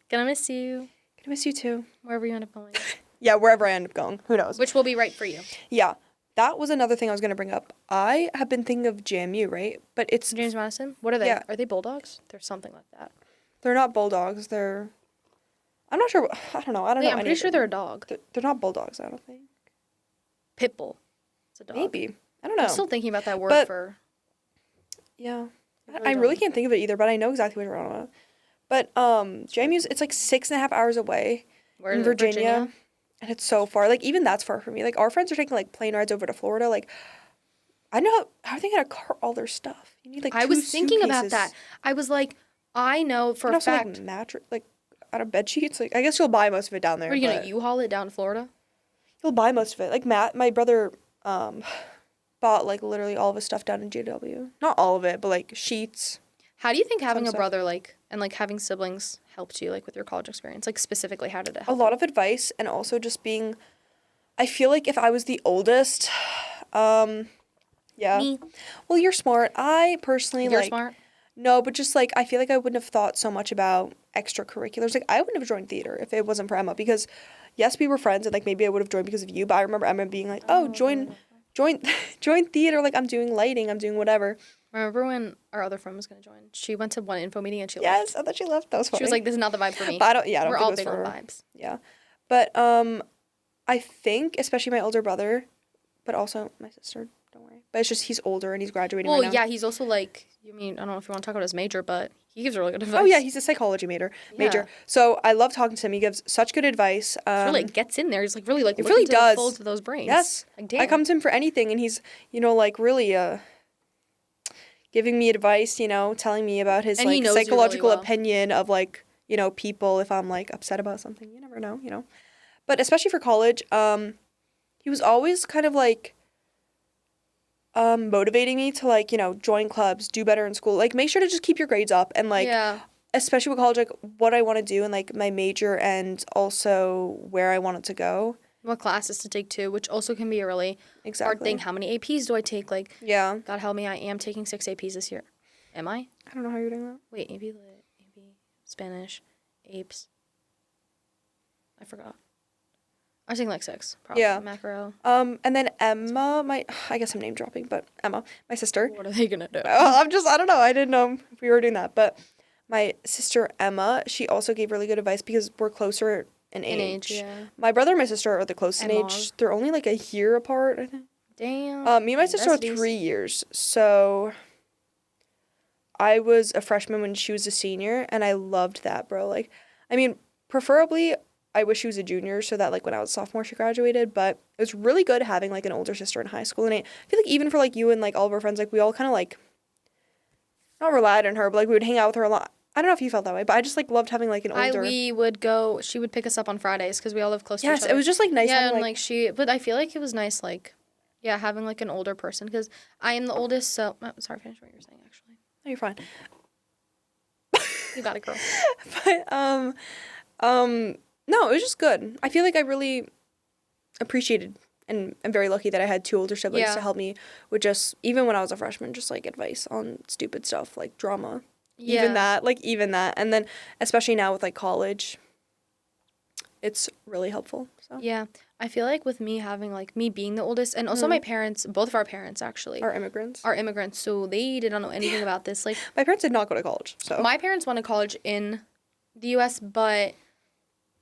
Gonna miss you Gonna miss you too. wherever you end up going, Yeah, wherever I end up going. Who knows? which will be right for you. Yeah. That was another thing I was gonna bring up. I have been thinking of JMU, right? But it's James Madison? What are they? Yeah. Are they Bulldogs? There's something like that. they're not bulldogs. I'm not sure. I don't know. I don't Wait, know. I'm any pretty of sure them. they're a dog. They're not bulldogs. I don't think. Pitbull. It's a dog. Maybe. I don't know. I'm still thinking about that word But- for. Yeah. I I really can't think of it either, but I know exactly what you're on about. But JMU's it's like 6.5 hours away Where in is it? Virginia, and it's so far. Like even that's far for me. Like our friends are taking like plane rides over to Florida. Like I know how are they gonna cart all their stuff? You need like I two was thinking about suitcases. that. I was like, I know for And a also fact. like mattress, like out of bed sheets. Like I guess you'll buy most of it down there. Are you but gonna U-Haul it down to Florida? You'll buy most of it. Like Matt, my brother, bought like literally all of his stuff down in JW. Not all of it, but like sheets. How do you think having a stuff. brother and having siblings helped you with your college experience? Like specifically, how did it A help? lot of advice, and also just being. I feel like if I was the oldest, yeah. Me. Well, you're smart. I personally You're like. smart. No, but just like I feel like I wouldn't have thought so much about extracurriculars. Like I wouldn't have joined theater if it wasn't for Emma because, yes, we were friends and like maybe I would have joined because of you. But I remember Emma being like, "Oh, join theater. Like I'm doing lighting. I'm doing whatever." Remember when our other friend was gonna join? She went to one info meeting and she left. Yes, I thought she left. That was funny. She was like, "This is not the vibe for me." But I don't. Yeah, I don't We're think all it was big for on her. vibes. Yeah, but I think especially my older brother, but also my sister. Don't worry. But it's just he's older and he's graduating Well, right now. yeah, he's also like, I mean, I don't know if you want to talk about his major, but he gives really good advice. Oh yeah, he's a psychology major. Yeah. So I love talking to him. He gives such good advice. really gets in there. He's like really like it looking really to does. the folds of those brains. Yes. Like, damn. I come to him for anything, and he's like really giving me advice. Telling me about his And he like knows you really psychological well. opinion of like people if I'm like upset about something. You never know. But especially for college, he was always kind of like motivating me to like join clubs, do better in school, like make sure to just keep your grades up, and like yeah. especially with college, like what I want to do and like my major and also where I want it to go. what classes to take too, which also can be a really Exactly. hard thing. How many APs do I take? Like, Yeah. God help me, I am taking 6 APs this year. Am I? I don't know how you're doing that. Wait, AP Lit, AP Spanish, APES. I forgot. I was taking like 6, probably. Yeah. Macro. And then Emma, I guess I'm name dropping, but Emma, my sister. What are they gonna do? I don't know. I didn't know if we were doing that, but my sister Emma, she also gave really good advice because we're closer in age. Yeah. My brother and my sister are the closest in Emma. age. They're only like a year apart, I think. Damn. Me and my sister are Besties. 3 years. So I was a freshman when she was a senior, and I loved that, bro. Like, I mean, preferably, I wish she was a junior so that, like, when I was a sophomore, she graduated. But it was really good having, like, an older sister in high school. And I feel like even for, like, you and, like, all of our friends, like, we all kind of, like, not relied on her, but, like, we would hang out with her a lot. I don't know if you felt that way, but I just, like, loved having, like, an older... We would go, she would pick us up on Fridays because we all live close to each Yes, other. it was just, like, nice Yeah, having, and, like... but I feel like it was nice, like, yeah, having, like, an older person because I am the oldest, so... sorry, finish what you were saying, actually. No, you're fine. You got it, girl. But, no, it was just good. I feel like I really appreciated and I'm very lucky that I had 2 older siblings Yeah. to help me with just, even when I was a freshman, just, like, advice on stupid stuff, like drama. Yeah. Even that. And then, especially now with, like, college, it's really helpful, so. Yeah. I feel like with me having, like, me being the oldest, and also my parents, both of our parents, actually, Our immigrants. are immigrants, so they did not know anything about this. Like, My parents did not go to college, so. my parents went to college in the U.S., but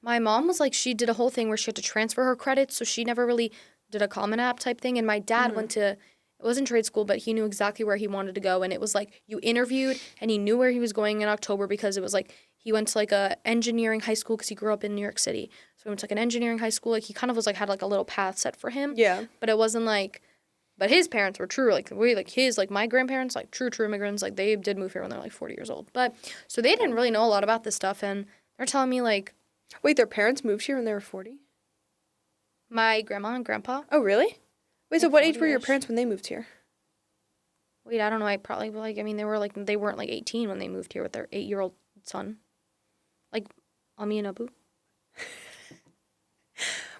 my mom was like, she did a whole thing where she had to transfer her credits, so she never really did a Common App type thing. And my dad went to, it wasn't trade school, but he knew exactly where he wanted to go. And it was like, you interviewed, and he knew where he was going in October because it was like, he went to like a engineering high school because he grew up in New York City. So he went to like an engineering high school. Like he kind of was like, had like a little path set for him. Yeah. But it wasn't like, but his parents were true, like my grandparents, like true immigrants, like they did move here when they're like 40 years old. But so they didn't really know a lot about this stuff, and they're telling me like Wait, their parents moved here when they were 40? my grandma and grandpa. Oh, really? Wait, so Like what age were your 40-ish. parents when they moved here? Wait, I don't know. I probably like. I mean, they weren't like 18 when they moved here with their 8-year-old son, like Ami and Abu.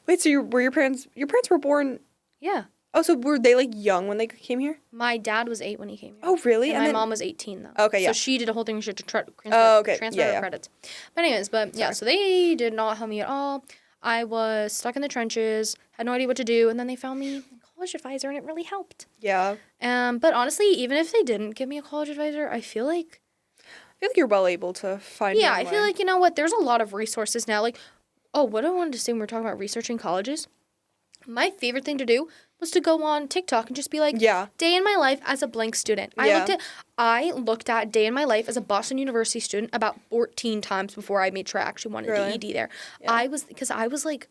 Wait, so were your parents were born... Yeah, Oh, so were they, like, young when they came here? my dad was 8 when he came here. Oh, really? And my mom was 18 though. Okay, yeah. So she did a whole thing. She had to transfer, Oh, okay. transfer Yeah, her yeah. credits. But anyways, yeah. So they did not help me at all. I was stuck in the trenches, had no idea what to do, and then they found me a college advisor, and it really helped. Yeah. But honestly, even if they didn't give me a college advisor, I feel like I feel like you're well able to find your I own feel way. like, you know what, there's a lot of resources now. Like, oh, what I wanted to say when we were talking about researching colleges, my favorite thing to do was to go on TikTok and just be like, Yeah. day in my life as a blank student. Yeah. I looked at day in my life as a Boston University student about 14 times before I made sure I actually wanted Really? to ED there. Yeah. I was like,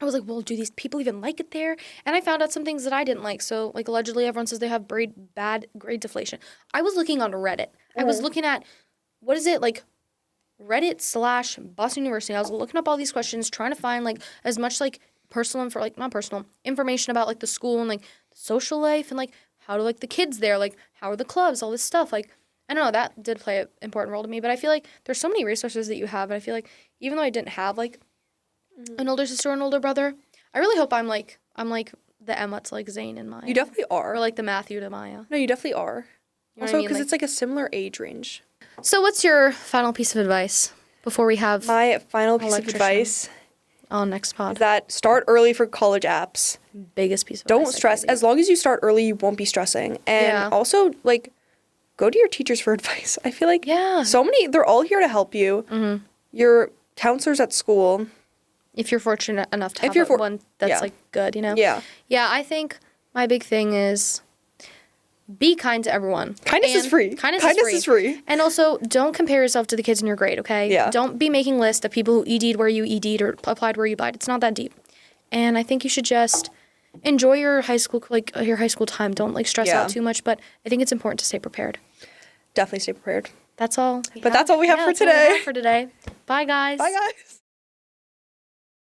well, do these people even like it there? And I found out some things that I didn't like. So, like, allegedly, everyone says they have bad grade deflation. I was looking on Reddit. I was looking at, what is it, like, Reddit/Boston University. I was looking up all these questions, trying to find, like, as much, like, not personal, information about, like, the school and, like, the social life and, like, how do, like, the kids there, like, how are the clubs, all this stuff. Like, I don't know, that did play an important role to me. But I feel like there's so many resources that you have. And I feel like even though I didn't have, like, an older sister or an older brother, I really hope I'm like the Emma to like Zane and Maya. You definitely are. Or like the Matthew to Maya. No, you definitely are. You know what Also, I mean? because Like- it's like a similar age range. So what's your final piece of advice before we have My final piece of Electrician. advice on next is pod? that start early for college apps. Biggest piece of Don't advice I stress. gave you. As long as you start early, you won't be stressing. And Yeah. also, like, go to your teachers for advice. I feel like Yeah. they're all here to help you. Mm-hmm. Your counselors at school. If you're fortunate enough to If have you're one that's yeah. like good, you know? Yeah. Yeah, I think my big thing is be kind to everyone. Kindness is And free. Kindness Kindness is is free. And also, don't compare yourself to the kids in your grade, okay? Yeah. Don't be making lists of people who ED'd where you ED'd or applied where you applied. It's not that deep. And I think you should just enjoy your high school time. Don't like stress Yeah. out too much, but I think it's important to stay prepared. Definitely stay prepared. That's all. But that's all we have for that's all we today. have for today. Bye, guys. Bye, guys.